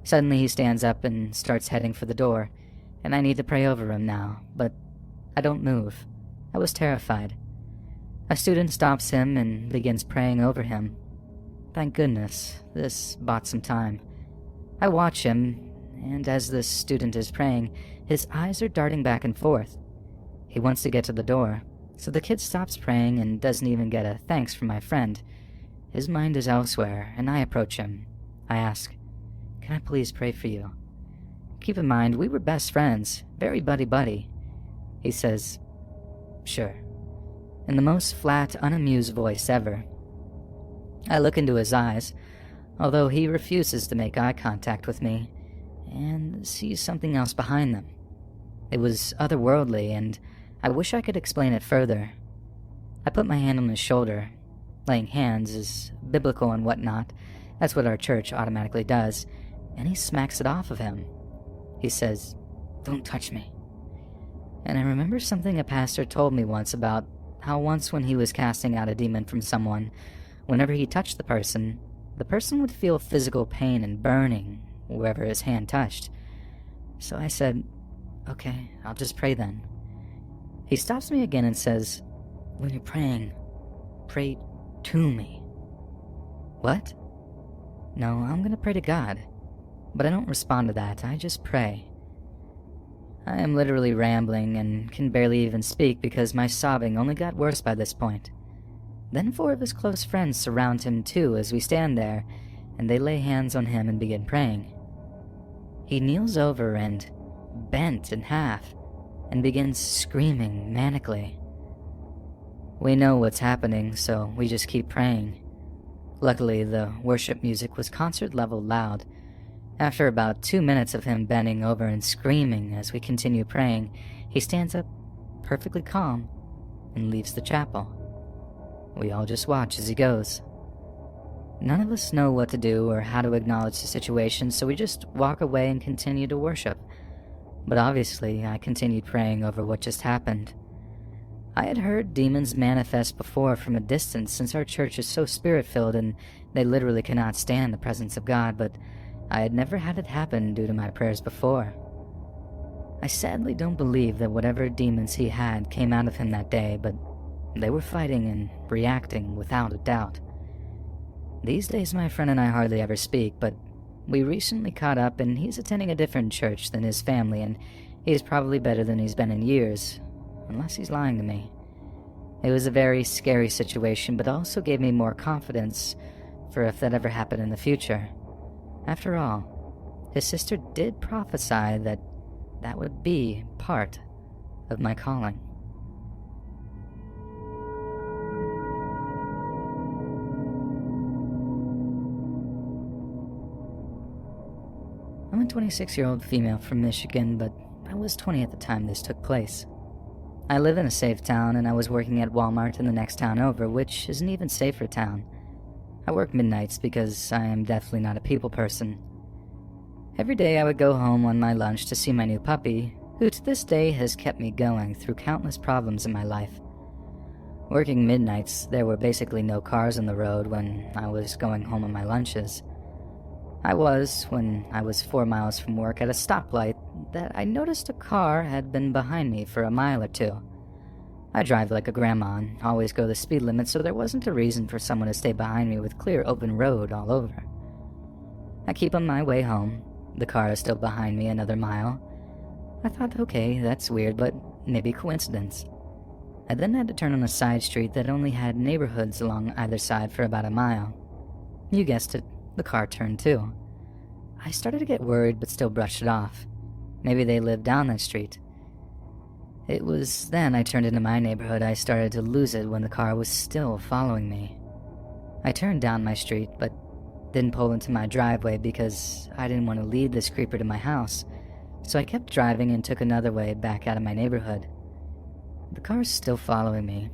Suddenly he stands up and starts heading for the door, and I need to pray over him now, but I don't move. I was terrified. A student stops him and begins praying over him. Thank goodness, this bought some time. I watch him, and as this student is praying, his eyes are darting back and forth. He wants to get to the door, so the kid stops praying and doesn't even get a thanks from my friend. His mind is elsewhere, and I approach him. I ask, "Can I please pray for you?" Keep in mind, we were best friends, very buddy-buddy. He says, "Sure," in the most flat, unamused voice ever. I look into his eyes, although he refuses to make eye contact with me, and sees something else behind them. It was otherworldly, and I wish I could explain it further. I put my hand on his shoulder. Laying hands is biblical and whatnot. That's what our church automatically does, and he smacks it off of him. He says, "Don't touch me." And I remember something a pastor told me once about how once when he was casting out a demon from someone, whenever he touched the person would feel physical pain and burning wherever his hand touched. So I said, "Okay, I'll just pray then." He stops me again and says, "When you're praying, pray to me." What? No, I'm gonna pray to God. But I don't respond to that, I just pray. I am literally rambling and can barely even speak because my sobbing only got worse by this point. Then 4 of his close friends surround him too as we stand there, and they lay hands on him and begin praying. He kneels over and, bent in half, and begins screaming manically. We know what's happening, so we just keep praying. Luckily, the worship music was concert-level loud. After about 2 minutes of him bending over and screaming as we continue praying, he stands up, perfectly calm, and leaves the chapel. We all just watch as he goes. None of us know what to do or how to acknowledge the situation, so we just walk away and continue to worship. But obviously, I continued praying over what just happened. I had heard demons manifest before from a distance since our church is so spirit-filled and they literally cannot stand the presence of God, but I had never had it happen due to my prayers before. I sadly don't believe that whatever demons he had came out of him that day, but they were fighting and reacting without a doubt. These days my friend and I hardly ever speak, but we recently caught up and he's attending a different church than his family, and he's probably better than he's been in years, unless he's lying to me. It was a very scary situation, but also gave me more confidence for if that ever happened in the future. After all, his sister did prophesy that that would be part of my calling. I'm a 26-year-old female from Michigan, but I was 20 at the time this took place. I live in a safe town, and I was working at Walmart in the next town over, which is an even safer town. I work midnights because I am definitely not a people person. Every day I would go home on my lunch to see my new puppy, who to this day has kept me going through countless problems in my life. Working midnights, there were basically no cars on the road when I was going home on my lunches. I was, when I was 4 miles from work at a stoplight, that I noticed a car had been behind me for a mile or two. I drive like a grandma and always go the speed limit, so there wasn't a reason for someone to stay behind me with clear open road all over. I keep on my way home. The car is still behind me another mile. I thought, okay, that's weird, but maybe coincidence. I then had to turn on a side street that only had neighborhoods along either side for about a mile. You guessed it, The car turned too. I started to get worried but still brushed it off. Maybe they lived down that street. It was then I turned into my neighborhood I started to lose it when the car was still following me. I turned down my street but didn't pull into my driveway because I didn't want to lead this creeper to my house, so I kept driving and took another way back out of my neighborhood. The car's still following me.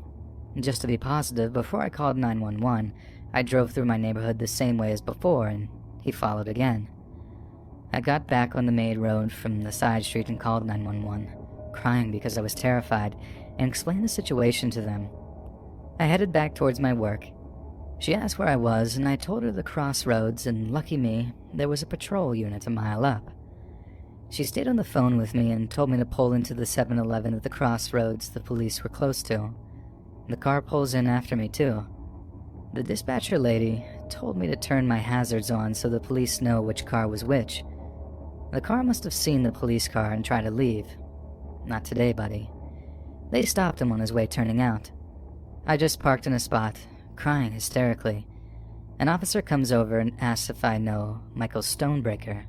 Just to be positive, before I called 911, I drove through my neighborhood the same way as before, and he followed again. I got back on the main road from the side street and called 911, crying because I was terrified, and explained the situation to them. I headed back towards my work. She asked where I was, and I told her the crossroads, and lucky me, there was a patrol unit a mile up. She stayed on the phone with me and told me to pull into the 7-Eleven at the crossroads the police were close to. The car pulls in after me too. The dispatcher lady told me to turn my hazards on so the police know which car was which. The car must have seen the police car and tried to leave. Not today, buddy. They stopped him on his way turning out. I just parked in a spot, crying hysterically. An officer comes over and asks if I know Michael Stonebreaker.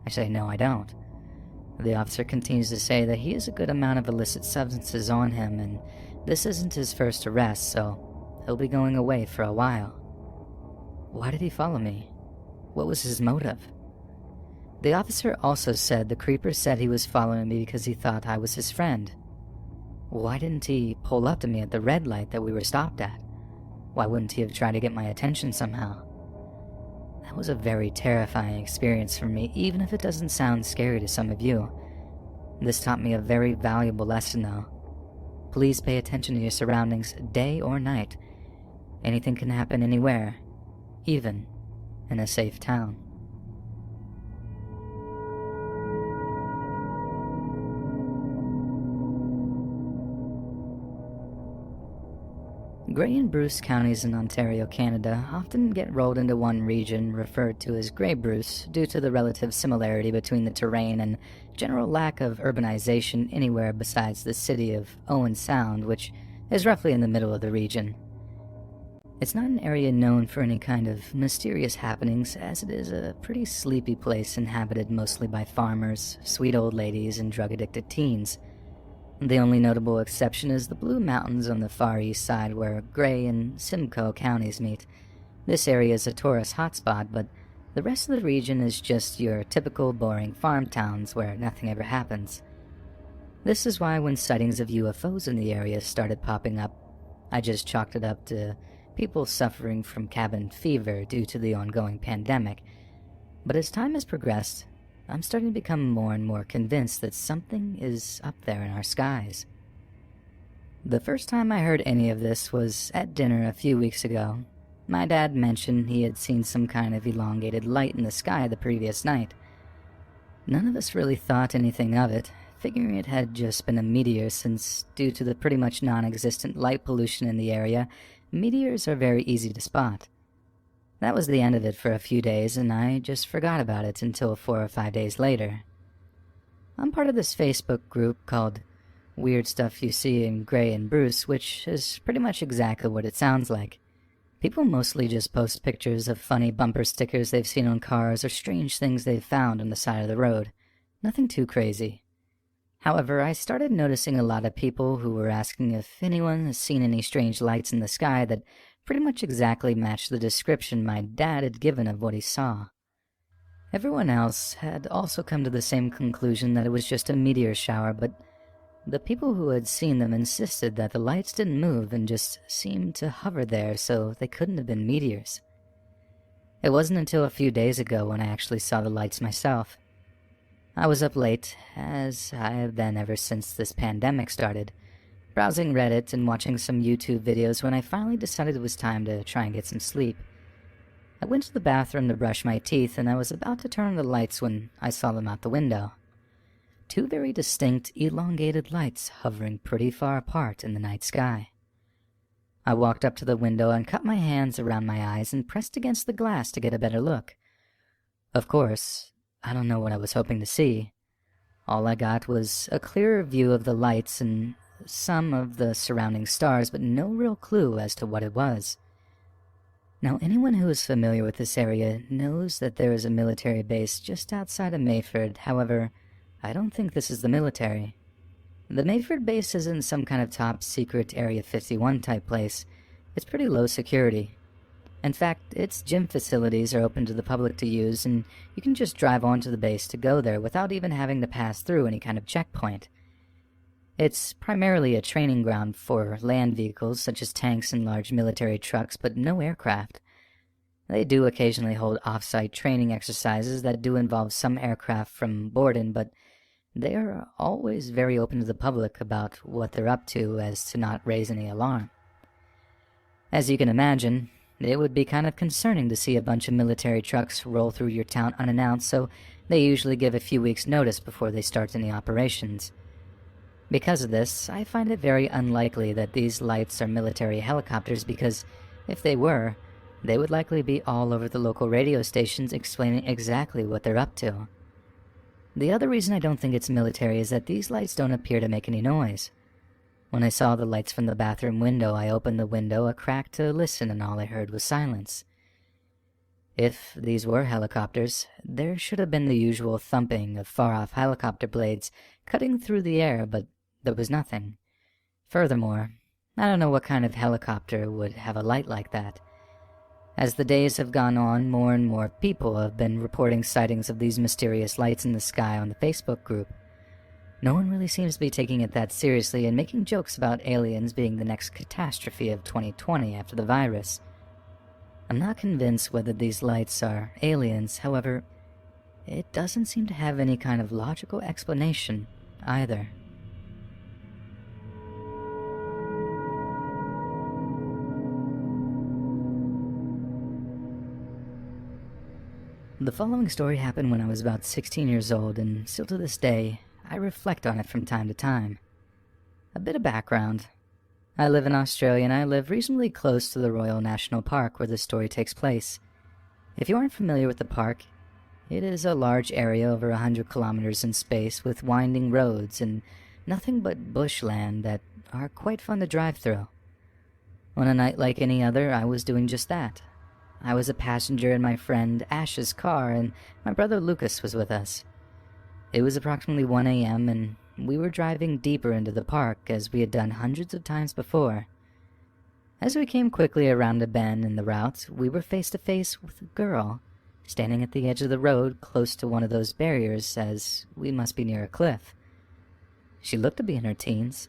I say no, I don't. The officer continues to say that he has a good amount of illicit substances on him and this isn't his first arrest, so he'll be going away for a while. Why did he follow me? What was his motive? The officer also said the creeper said he was following me because he thought I was his friend. Why didn't he pull up to me at the red light that we were stopped at? Why wouldn't he have tried to get my attention somehow? That was a very terrifying experience for me, even if it doesn't sound scary to some of you. This taught me a very valuable lesson though. Please pay attention to your surroundings, day or night. Anything can happen anywhere, even in a safe town. Grey and Bruce counties in Ontario, Canada often get rolled into one region referred to as Grey Bruce due to the relative similarity between the terrain and general lack of urbanization anywhere besides the city of Owen Sound, which is roughly in the middle of the region. It's not an area known for any kind of mysterious happenings, as it is a pretty sleepy place inhabited mostly by farmers, sweet old ladies, and drug-addicted teens. The only notable exception is the Blue Mountains on the far east side where Grey and Simcoe counties meet. This area is a tourist hotspot, but the rest of the region is just your typical boring farm towns where nothing ever happens. This is why when sightings of UFOs in the area started popping up, I just chalked it up to people suffering from cabin fever due to the ongoing pandemic. But as time has progressed, I'm starting to become more and more convinced that something is up there in our skies. The first time I heard any of this was at dinner a few weeks ago. My dad mentioned he had seen some kind of elongated light in the sky the previous night. None of us really thought anything of it, figuring it had just been a meteor since, due to the pretty much non-existent light pollution in the area, meteors are very easy to spot. That was the end of it for a few days, and I just forgot about it until 4 or 5 days later. I'm part of this Facebook group called Weird Stuff You See in Grey and Bruce, which is pretty much exactly what it sounds like. People mostly just post pictures of funny bumper stickers they've seen on cars or strange things they've found on the side of the road. Nothing too crazy. However, I started noticing a lot of people who were asking if anyone has seen any strange lights in the sky that pretty much exactly matched the description my dad had given of what he saw. Everyone else had also come to the same conclusion that it was just a meteor shower, but the people who had seen them insisted that the lights didn't move and just seemed to hover there, so they couldn't have been meteors. It wasn't until a few days ago when I actually saw the lights myself. I was up late, as I have been ever since this pandemic started, browsing Reddit and watching some YouTube videos when I finally decided it was time to try and get some sleep. I went to the bathroom to brush my teeth, and I was about to turn on the lights when I saw them out the window. 2 very distinct, elongated lights hovering pretty far apart in the night sky. I walked up to the window and cut my hands around my eyes and pressed against the glass to get a better look. Of course, I don't know what I was hoping to see. All I got was a clearer view of the lights and some of the surrounding stars, but no real clue as to what it was. Now, anyone who is familiar with this area knows that there is a military base just outside of Mayford. However, I don't think this is the military. The Mayford base isn't some kind of top secret Area 51 type place. It's pretty low security. In fact, its gym facilities are open to the public to use, and you can just drive onto the base to go there without even having to pass through any kind of checkpoint. It's primarily a training ground for land vehicles such as tanks and large military trucks, but no aircraft. They do occasionally hold off-site training exercises that do involve some aircraft from Borden, but they are always very open to the public about what they're up to as to not raise any alarm. As you can imagine, it would be kind of concerning to see a bunch of military trucks roll through your town unannounced, so they usually give a few weeks' notice before they start any operations. Because of this, I find it very unlikely that these lights are military helicopters because, if they were, they would likely be all over the local radio stations explaining exactly what they're up to. The other reason I don't think it's military is that these lights don't appear to make any noise. When I saw the lights from the bathroom window, I opened the window a crack to listen, and all I heard was silence. If these were helicopters, there should have been the usual thumping of far-off helicopter blades cutting through the air, but there was nothing. Furthermore, I don't know what kind of helicopter would have a light like that. As the days have gone on, more and more people have been reporting sightings of these mysterious lights in the sky on the Facebook group. No one really seems to be taking it that seriously and making jokes about aliens being the next catastrophe of 2020 after the virus. I'm not convinced whether these lights are aliens, however, it doesn't seem to have any kind of logical explanation either. The following story happened when I was about 16 years old, and still to this day, I reflect on it from time to time. A bit of background. I live in Australia, and I live reasonably close to the Royal National Park where this story takes place. If you aren't familiar with the park, it is a large area over 100 kilometers in space with winding roads and nothing but bushland that are quite fun to drive through. On a night like any other, I was doing just that. I was a passenger in my friend Ash's car, and my brother Lucas was with us. It was approximately 1 a.m., and we were driving deeper into the park as we had done hundreds of times before. As we came quickly around a bend in the route, we were face to face with a girl, standing at the edge of the road close to one of those barriers, as we must be near a cliff. She looked to be in her teens.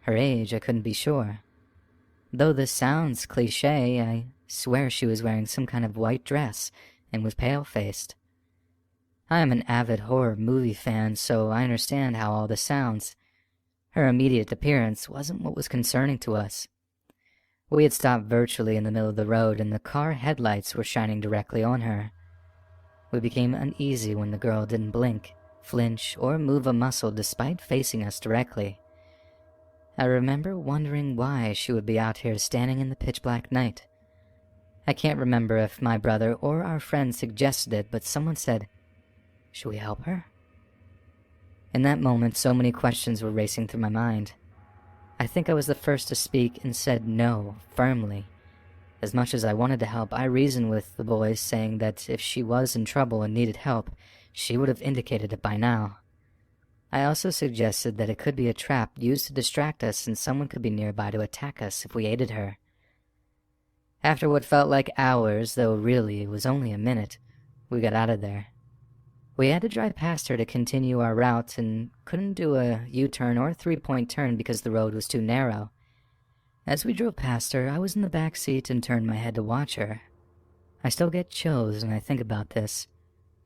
Her age, I couldn't be sure. Though this sounds cliché, I swear she was wearing some kind of white dress and was pale-faced. I am an avid horror movie fan, so I understand how all this sounds. Her immediate appearance wasn't what was concerning to us. We had stopped virtually in the middle of the road, and the car headlights were shining directly on her. We became uneasy when the girl didn't blink, flinch, or move a muscle despite facing us directly. I remember wondering why she would be out here standing in the pitch-black night. I can't remember if my brother or our friend suggested it, but someone said, "Should we help her?" In that moment, so many questions were racing through my mind. I think I was the first to speak and said no, firmly. As much as I wanted to help, I reasoned with the boys, saying that if she was in trouble and needed help, she would have indicated it by now. I also suggested that it could be a trap used to distract us and someone could be nearby to attack us if we aided her. After what felt like hours, though really it was only a minute, we got out of there. We had to drive past her to continue our route and couldn't do a U-turn or a three-point turn because the road was too narrow. As we drove past her, I was in the back seat and turned my head to watch her. I still get chills when I think about this,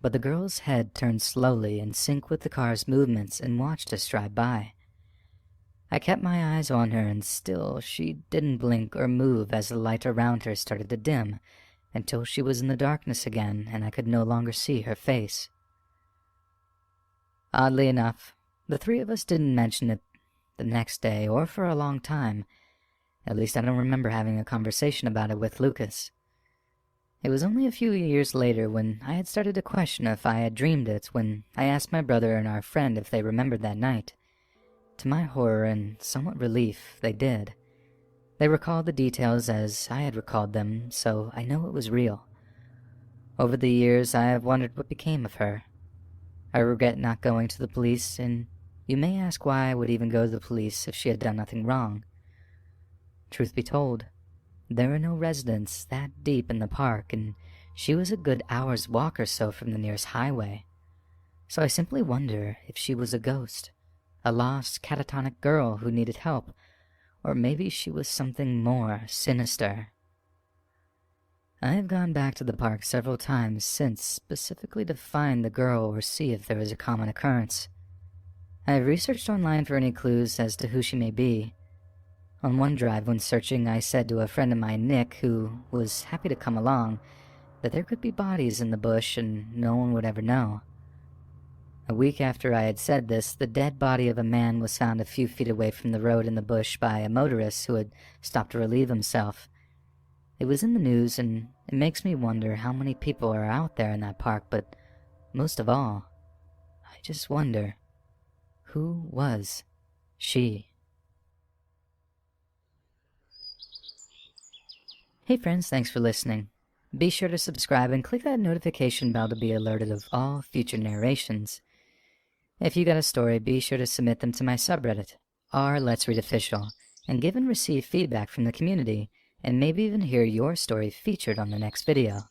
but the girl's head turned slowly in sync with the car's movements and watched us drive by. I kept my eyes on her, and still she didn't blink or move as the light around her started to dim, until she was in the darkness again and I could no longer see her face. Oddly enough, the three of us didn't mention it the next day or for a long time. At least I don't remember having a conversation about it with Lucas. It was only a few years later, when I had started to question if I had dreamed it, when I asked my brother and our friend if they remembered that night. To my horror and somewhat relief, they did. They recalled the details as I had recalled them, so I know it was real. Over the years, I have wondered what became of her. I regret not going to the police, and you may ask why I would even go to the police if she had done nothing wrong. Truth be told, there are no residents that deep in the park, and she was a good hour's walk or so from the nearest highway. So I simply wonder if she was a ghost, a lost, catatonic girl who needed help, or maybe she was something more sinister. I have gone back to the park several times since, specifically to find the girl or see if there is a common occurrence. I have researched online for any clues as to who she may be. On one drive when searching, I said to a friend of mine, Nick, who was happy to come along, that there could be bodies in the bush and no one would ever know. A week after I had said this, the dead body of a man was found a few feet away from the road in the bush by a motorist who had stopped to relieve himself. It was in the news, and it makes me wonder how many people are out there in that park, but most of all, I just wonder, who was she? Hey friends, thanks for listening. Be sure to subscribe and click that notification bell to be alerted of all future narrations. If you got a story, be sure to submit them to my subreddit, r/Let's Read Official, and give and receive feedback from the community, and maybe even hear your story featured on the next video.